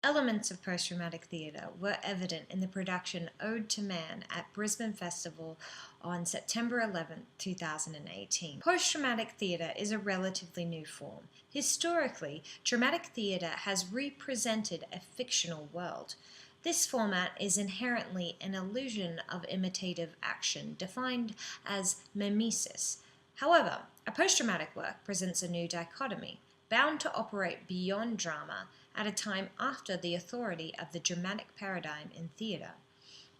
Elements of post-dramatic theatre were evident in the production Ode to Man at Brisbane Festival on September 11, 2018. Post-dramatic theatre is a relatively new form. Historically, dramatic theatre has represented a fictional world. This format is inherently an illusion of imitative action, defined as mimesis. However, a post-dramatic work presents a new dichotomy, bound to operate beyond drama at a time after the authority of the dramatic paradigm in theatre.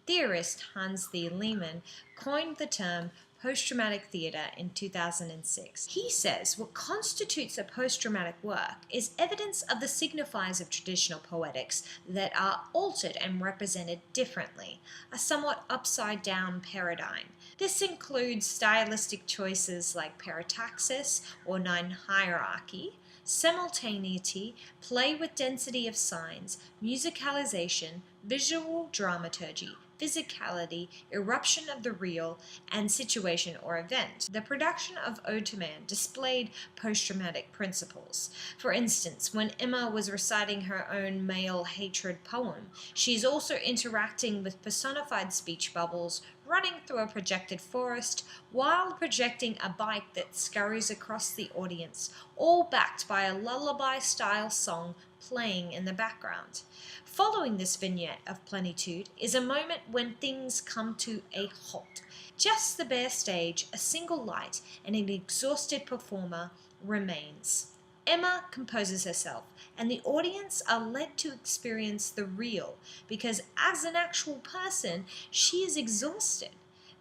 Theorist Hans V. Lehmann coined the term post-dramatic theatre in 2006. He says what constitutes a post-dramatic work is evidence of the signifiers of traditional poetics that are altered and represented differently, a somewhat upside-down paradigm. This includes stylistic choices like parataxis or nine hierarchy, simultaneity, play with density of signs, musicalization, visual dramaturgy, physicality, eruption of the real, and situation or event. The production of Ode to Man displayed post-dramatic principles. For instance, when Emma was reciting her own male hatred poem, she is also interacting with personified speech bubbles, running through a projected forest, while projecting a bike that scurries across the audience, all backed by a lullaby-style song playing in the background. Following this vignette of plenitude is a moment when things come to a halt. Just the bare stage, a single light, and an exhausted performer remains. Emma composes herself, and the audience are led to experience the real, because as an actual person, she is exhausted.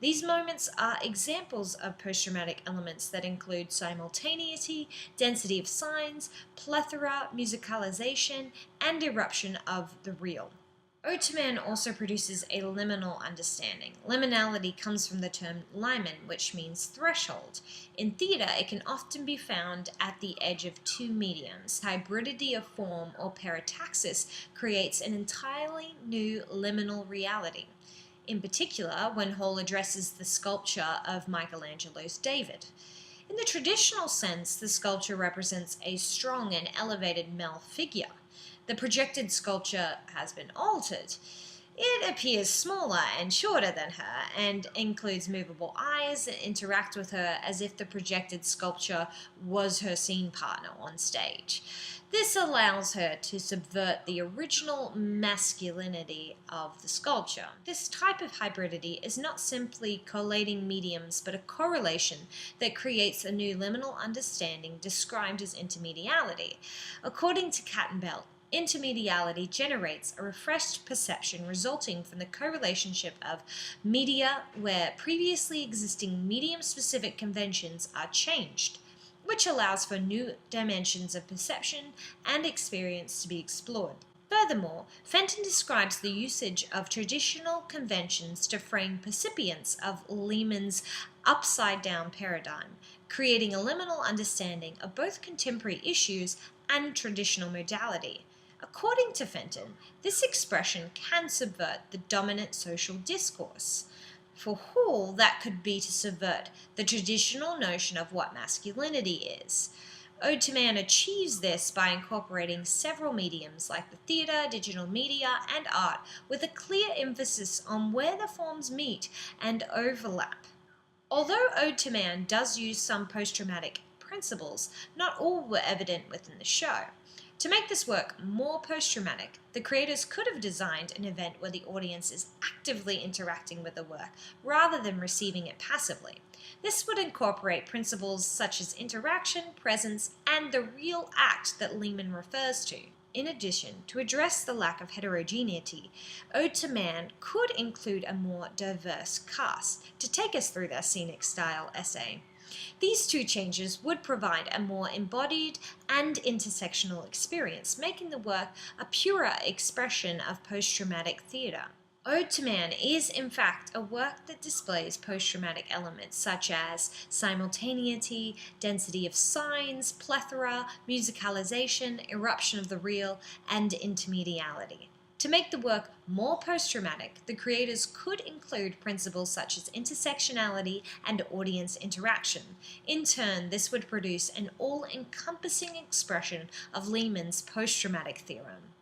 These moments are examples of post-dramatic elements that include simultaneity, density of signs, plethora, musicalization, and eruption of the real. Ode to Man also produces a liminal understanding. Liminality comes from the term limen, which means threshold. In theatre, it can often be found at the edge of two mediums. Hybridity of form or parataxis creates an entirely new liminal reality. In particular, when Hall addresses the sculpture of Michelangelo's David. In the traditional sense, the sculpture represents a strong and elevated male figure. The projected sculpture has been altered. It appears smaller and shorter than her and includes movable eyes that interact with her as if the projected sculpture was her scene partner on stage. This allows her to subvert the original masculinity of the sculpture. This type of hybridity is not simply collating mediums, but a correlation that creates a new liminal understanding described as intermediality. According to Kattenbelt, intermediality generates a refreshed perception resulting from the correlationship of media where previously existing medium-specific conventions are changed, which allows for new dimensions of perception and experience to be explored. Furthermore, Fenton describes the usage of traditional conventions to frame percipients of Lehmann's upside-down paradigm, creating a liminal understanding of both contemporary issues and traditional modality. According to Fenton, this expression can subvert the dominant social discourse. For Hall, that could be to subvert the traditional notion of what masculinity is. Ode to Man achieves this by incorporating several mediums like the theatre, digital media, and art, with a clear emphasis on where the forms meet and overlap. Although Ode to Man does use some post-dramatic principles, not all were evident within the show. To make this work more post-dramatic, the creators could have designed an event where the audience is actively interacting with the work rather than receiving it passively. This would incorporate principles such as interaction, presence, and the real act that Lehmann refers to. In addition, to address the lack of heterogeneity, Ode to Man could include a more diverse cast to take us through their scenic style essay. These two changes would provide a more embodied and intersectional experience, making the work a purer expression of post-dramatic theatre. Ode to Man is, in fact, a work that displays post-dramatic elements such as simultaneity, density of signs, plethora, musicalization, eruption of the real, and intermediality. To make the work more post-dramatic, the creators could include principles such as intersectionality and audience interaction. In turn, this would produce an all-encompassing expression of Lehmann's post-dramatic theorem.